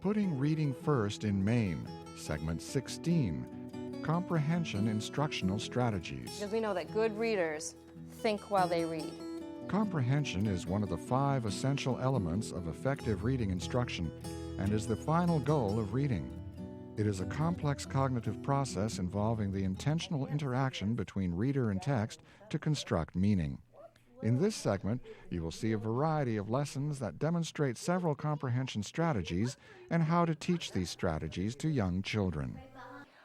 Putting Reading First in Maine, Segment 16, Comprehension Instructional Strategies. Because we know that good readers think while they read. Comprehension is one of the 5 essential elements of effective reading instruction and is the final goal of reading. It is a complex cognitive process involving the intentional interaction between reader and text to construct meaning. In this segment, you will see a variety of lessons that demonstrate several comprehension strategies and how to teach these strategies to young children.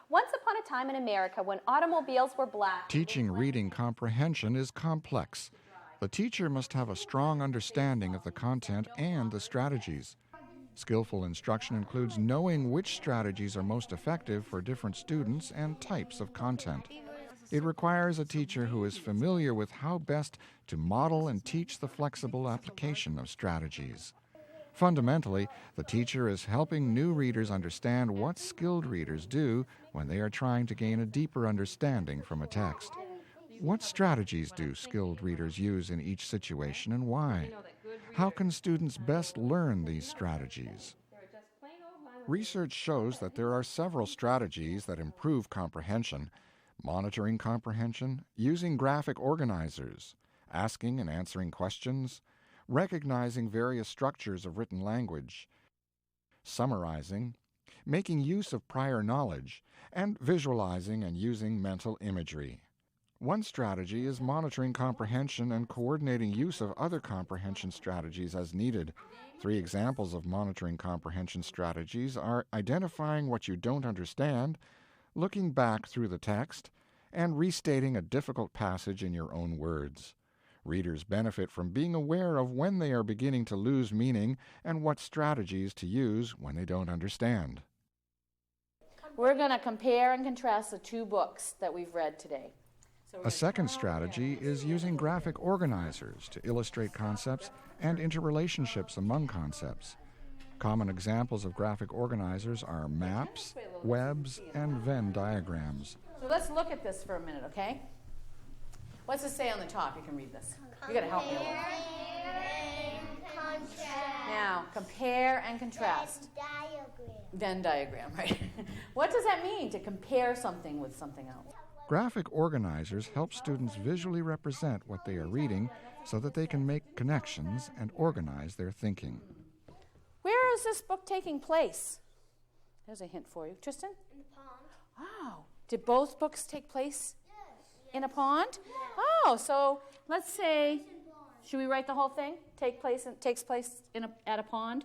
Once upon a time in America, when automobiles were black... Teaching reading comprehension is complex. The teacher must have a strong understanding of the content and the strategies. Skillful instruction includes knowing which strategies are most effective for different students and types of content. It requires a teacher who is familiar with how best to model and teach the flexible application of strategies. Fundamentally, the teacher is helping new readers understand what skilled readers do when they are trying to gain a deeper understanding from a text. What strategies do skilled readers use in each situation and why? How can students best learn these strategies? Research shows that there are several strategies that improve comprehension: monitoring comprehension, using graphic organizers, asking and answering questions, recognizing various structures of written language, summarizing, making use of prior knowledge, and visualizing and using mental imagery. One strategy is monitoring comprehension and coordinating use of other comprehension strategies as needed. 3 examples of monitoring comprehension strategies are identifying what you don't understand, looking back through the text, and restating a difficult passage in your own words. Readers benefit from being aware of when they are beginning to lose meaning and what strategies to use when they don't understand. We're going to compare and contrast the 2 books that we've read today. A second strategy is using graphic organizers to illustrate concepts and interrelationships among concepts. Common examples of graphic organizers are maps, webs, and Venn diagrams. So let's look at this for a minute, okay? What's it say on the top? You can read this. You got to help me. Now, compare and contrast. Venn diagram, right? What does that mean, to compare something with something else? Graphic organizers help students visually represent what they are reading so that they can make connections and organize their thinking. Where is this book taking place? There's a hint for you. Tristan? In the pond. Oh, did both books take place in a pond? Oh, so let's say, should we write the whole thing? Takes place at a pond?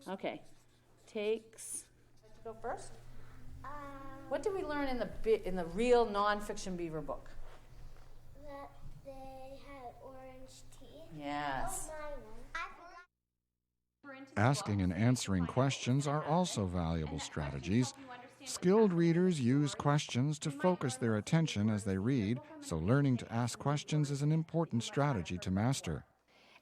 Okay. Takes. Go first. What did we learn in the real nonfiction Beaver book? That they had orange tea. Yes. Asking and answering questions are also valuable strategies. Skilled readers use questions to focus their attention as they read, so learning to ask questions is an important strategy to master.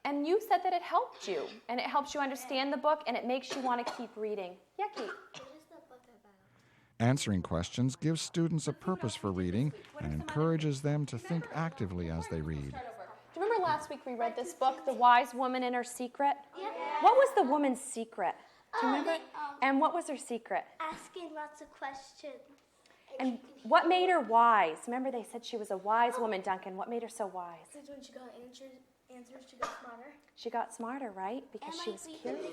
And you said that it helped you, and it helps you understand the book, and it makes you want to keep reading. Yucky. What is the book about? Answering questions gives students a purpose for reading and encourages them to think actively as they read. Do you remember last week we read this book, The Wise Woman and Her Secret? Yeah. What was the woman's secret? Do you remember? And what was her secret? Asking lots of questions. And what made her wise? Remember they said she was a wise woman, Duncan. What made her so wise? Because when she got answers, she got smarter. She got smarter, right? Because she was curious.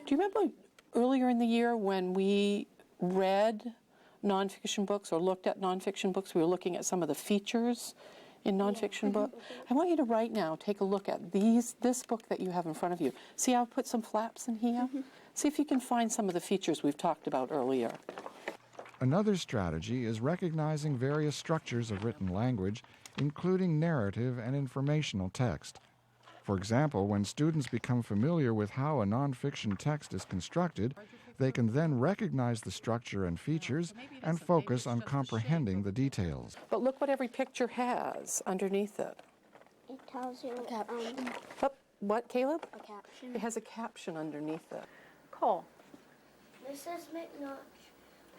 Do you remember earlier in the year when we read nonfiction books or looked at nonfiction books, we were looking at some of the features in nonfiction book? I want you to right now take a look at this book that you have in front of you. See how I've put some flaps in here? See if you can find some of the features we've talked about earlier. Another strategy is recognizing various structures of written language, including narrative and informational text. For example, when students become familiar with how a nonfiction text is constructed, they can then recognize the structure and features and focus on comprehending the details. But look what every picture has underneath it. It tells you What, Caleb? a caption. It has a caption underneath it. Cole. Mrs. McNutt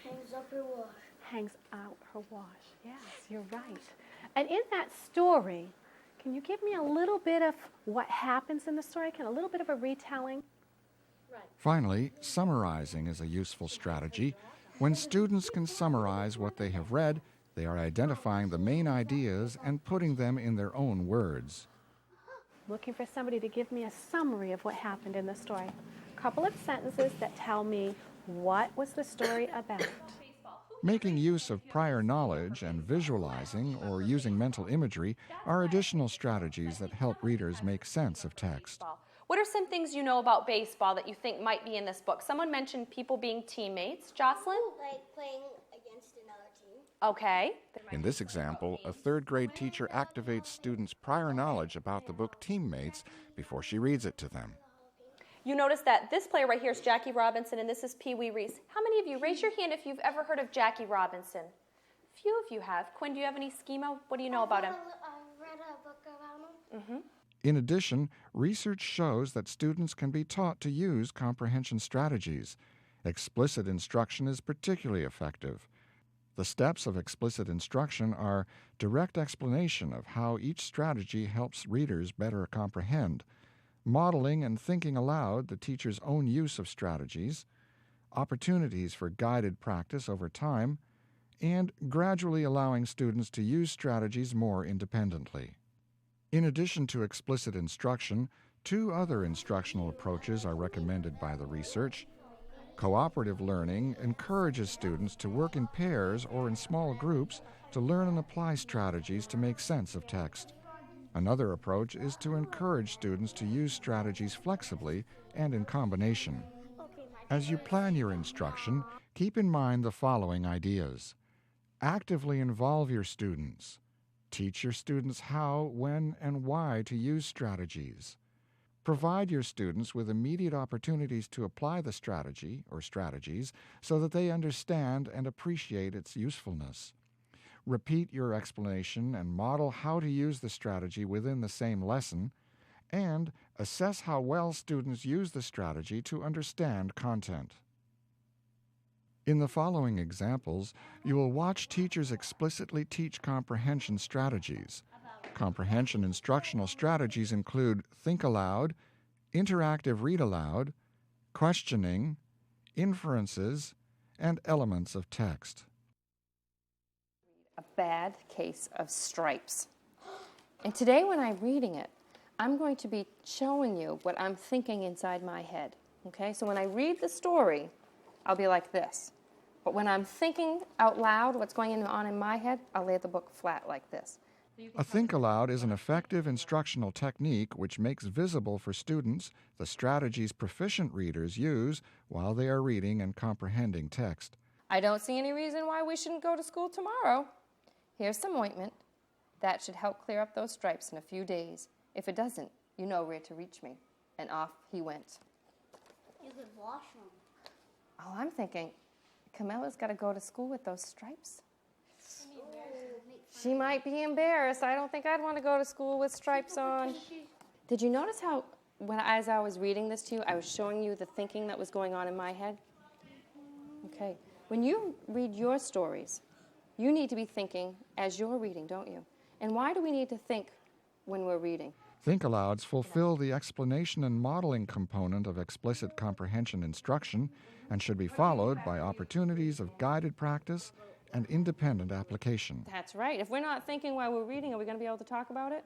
hangs up her wash. Hangs out her wash. Yes, you're right. And in that story, can you give me a little bit of what happens in the story? A little bit of a retelling? Right. Finally, summarizing is a useful strategy. When students can summarize what they have read, they are identifying the main ideas and putting them in their own words. Looking for somebody to give me a summary of what happened in the story. A couple of sentences that tell me what was the story about. Making use of prior knowledge and visualizing or using mental imagery are additional strategies that help readers make sense of text. What are some things you know about baseball that you think might be in this book? Someone mentioned people being teammates. Jocelyn? Like playing against another team. Okay. In this example, a third-grade teacher activates students' prior knowledge about the book Teammates before she reads it to them. You notice that this player right here is Jackie Robinson and this is Pee Wee Reese. How many of you, raise your hand if you've ever heard of Jackie Robinson? Few of you have. Quinn, do you have any schema? What do you know about him? I read a book about him. In addition, research shows that students can be taught to use comprehension strategies. Explicit instruction is particularly effective. The steps of explicit instruction are direct explanation of how each strategy helps readers better comprehend, modeling and thinking aloud the teacher's own use of strategies, opportunities for guided practice over time, and gradually allowing students to use strategies more independently. In addition to explicit instruction, two other instructional approaches are recommended by the research. Cooperative learning encourages students to work in pairs or in small groups to learn and apply strategies to make sense of text. Another approach is to encourage students to use strategies flexibly and in combination. As you plan your instruction, keep in mind the following ideas. Actively involve your students. Teach your students how, when, and why to use strategies. Provide your students with immediate opportunities to apply the strategy or strategies so that they understand and appreciate its usefulness. Repeat your explanation and model how to use the strategy within the same lesson, and assess how well students use the strategy to understand content. In the following examples, you will watch teachers explicitly teach comprehension strategies. Comprehension instructional strategies include think aloud, interactive read aloud, questioning, inferences, and elements of text. A bad case of stripes. And today when I'm reading it, I'm going to be showing you what I'm thinking inside my head. Okay, so when I read the story, I'll be like this. But when I'm thinking out loud what's going on in my head, I'll lay the book flat like this. A think aloud is an effective instructional technique which makes visible for students the strategies proficient readers use while they are reading and comprehending text. I don't see any reason why we shouldn't go to school tomorrow. Here's some ointment. That should help clear up those stripes in a few days. If it doesn't, you know where to reach me. And off he went. You could wash them. Oh, I'm thinking, Camilla's got to go to school with those stripes. She might be embarrassed. I don't think I'd want to go to school with stripes on. Did you notice how, as I was reading this to you, I was showing you the thinking that was going on in my head? Okay. When you read your stories, you need to be thinking as you're reading, don't you? And why do we need to think when we're reading? Think alouds fulfill the explanation and modeling component of explicit comprehension instruction and should be followed by opportunities of guided practice and independent application. That's right. If we're not thinking while we're reading, are we going to be able to talk about it?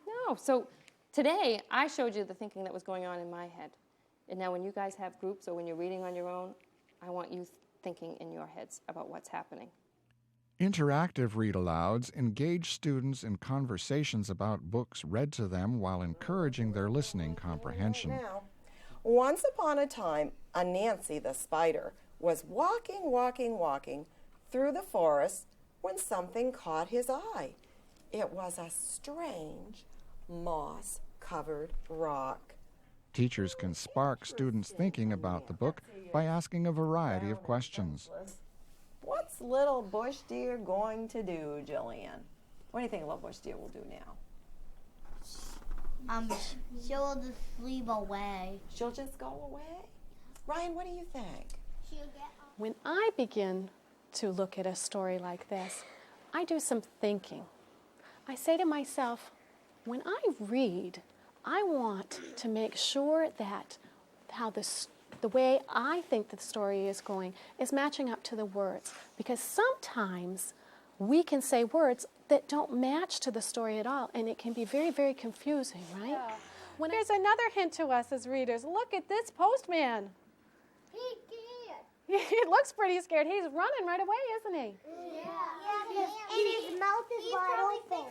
No. So today, I showed you the thinking that was going on in my head. And now when you guys have groups or when you're reading on your own, I want you thinking in your heads about what's happening. Interactive read-alouds engage students in conversations about books read to them while encouraging their listening comprehension. Now, once upon a time, a Nancy the spider was walking through the forest when something caught his eye. It was a strange, moss-covered rock. Teachers can spark students' thinking about the book by asking a variety of questions. What's little bush deer going to do, Jillian? What do you think little bush deer will do now? She'll just leave away. She'll just go away? Ryan, what do you think? She'll get When I begin to look at a story like this, I do some thinking. I say to myself, when I read, I want to make sure that how the way I think the story is going is matching up to the words. Because sometimes we can say words that don't match to the story at all, and it can be very, very confusing, right? Yeah. Here's another hint to us as readers. Look at this postman. He looks pretty scared. He's running right away, isn't he? Yeah. And his mouth is wide open.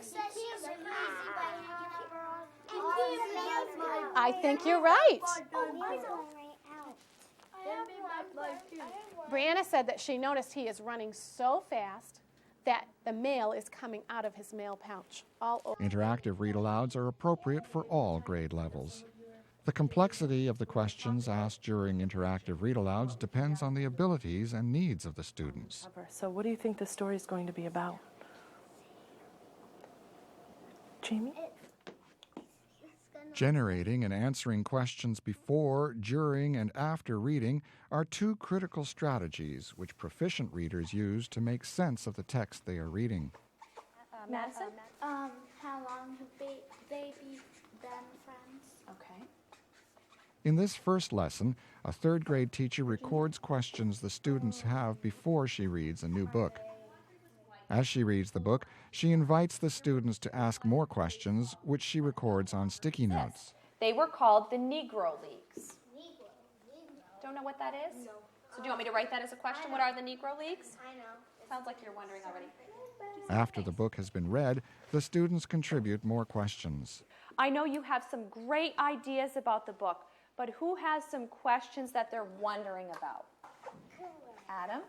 I think you're right. Brianna said that she noticed he is running so fast that the mail is coming out of his mail pouch all over. Interactive read-alouds are appropriate for all grade levels. The complexity of the questions asked during interactive read-alouds depends on the abilities and needs of the students. So what do you think the story is going to be about? Jamie? Generating and answering questions before, during, and after reading are two critical strategies which proficient readers use to make sense of the text they are reading. Madison? How long have they been friends? Okay. In this first lesson, a third grade teacher records questions the students have before she reads a new book. As she reads the book, she invites the students to ask more questions, which she records on sticky notes. They were called the Negro Leagues. Don't know what that is? No. So do you want me to write that as a question? What are the Negro Leagues? I know. Sounds like you're wondering already. After the book has been read, the students contribute more questions. I know you have some great ideas about the book, but who has some questions that they're wondering about? Adam?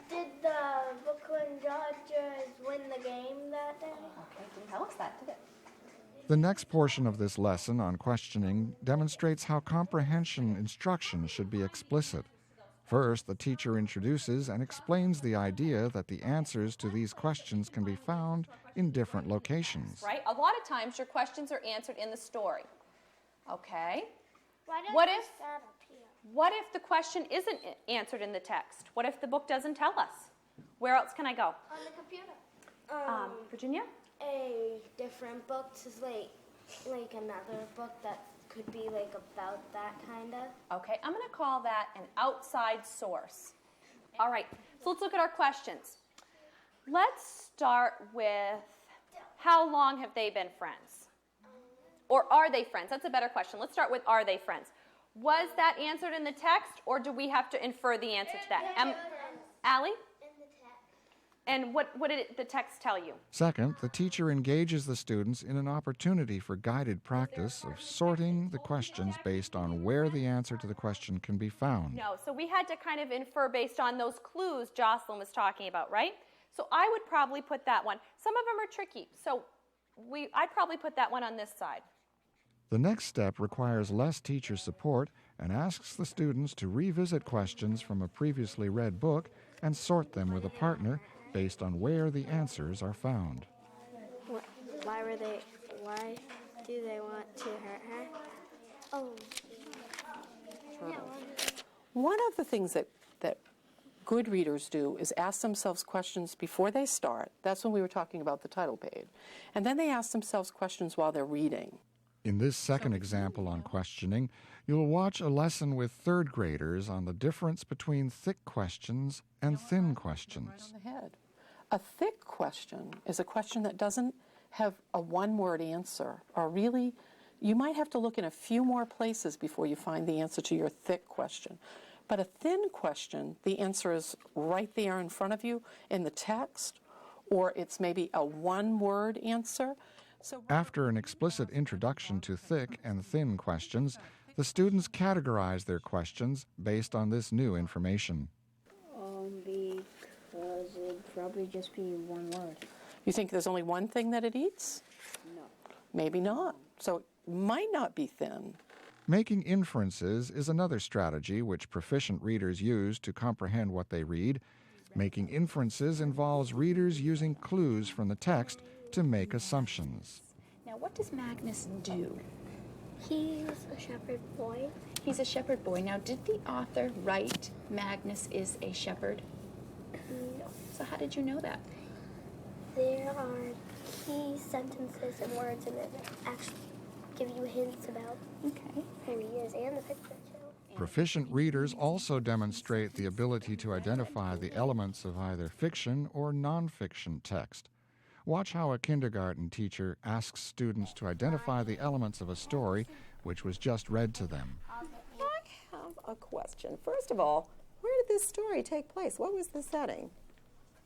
Did the Brooklyn Dodgers win the game that day? Okay, didn't tell us that, did it? The next portion of this lesson on questioning demonstrates how comprehension instruction should be explicit. First, the teacher introduces and explains the idea that the answers to these questions can be found in different locations. Right? A lot of times your questions are answered in the story. Okay. Why does What it if- start up here? What if the question isn't answered in the text? What if the book doesn't tell us? Where else can I go? On the computer. Virginia? A different book is like another book that could be like about that kind of. Okay, I'm going to call that an outside source. All right, so let's look at our questions. Let's start with how long have they been friends? Or are they friends? That's a better question. Let's start with are they friends? Was that answered in the text, or do we have to infer the answer to that? Allie? In the text. And what did the text tell you? Second, the teacher engages the students in an opportunity for guided practice of sorting the questions based on where the answer to the question can be found. No, so we had to kind of infer based on those clues Jocelyn was talking about, right? So I would probably put that one. Some of them are tricky, so I'd probably put that one on this side. The next step requires less teacher support and asks the students to revisit questions from a previously read book and sort them with a partner based on where the answers are found. Why do they want to hurt her? Oh. One of the things that good readers do is ask themselves questions before they start. That's when we were talking about the title page. And then they ask themselves questions while they're reading. In this second example on questioning, you'll watch a lesson with third graders on the difference between thick questions and thin questions. Right on the head. A thick question is a question that doesn't have a one-word answer, or really, you might have to look in a few more places before you find the answer to your thick question. But a thin question, the answer is right there in front of you in the text, or it's maybe a one-word answer. After an explicit introduction to thick and thin questions, the students categorize their questions based on this new information. Because it'd probably just be one word. You think there's only one thing that it eats? No. Maybe not. So it might not be thin. Making inferences is another strategy which proficient readers use to comprehend what they read. Making inferences involves readers using clues from the text to make assumptions. Now, what does Magnus do? He's a shepherd boy. He's a shepherd boy. Now, did the author write Magnus is a shepherd? No. So how did you know that? There are key sentences and words in it. Actually, give you hints about who he is and the picture show. Proficient readers also demonstrate the ability to identify the elements of either fiction or nonfiction text. Watch how a kindergarten teacher asks students to identify the elements of a story which was just read to them. I have a question. First of all, where did this story take place? What was the setting?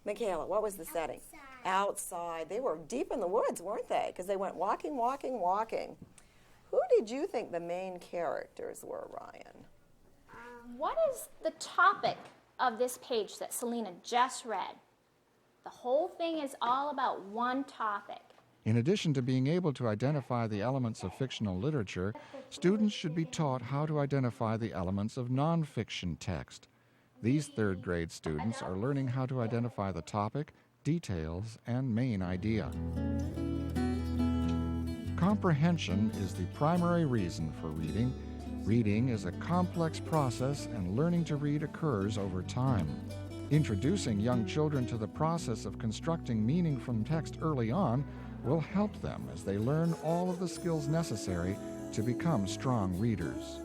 Michaela, what was the setting? Outside. They were deep in the woods, weren't they? Because they went walking, walking, walking. Who did you think the main characters were, Ryan? What is the topic of this page that Selena just read? The whole thing is all about one topic. In addition to being able to identify the elements of fictional literature, students should be taught how to identify the elements of nonfiction text. These third grade students are learning how to identify the topic, details, and main idea. Comprehension is the primary reason for reading. Reading is a complex process, and learning to read occurs over time. Introducing young children to the process of constructing meaning from text early on will help them as they learn all of the skills necessary to become strong readers.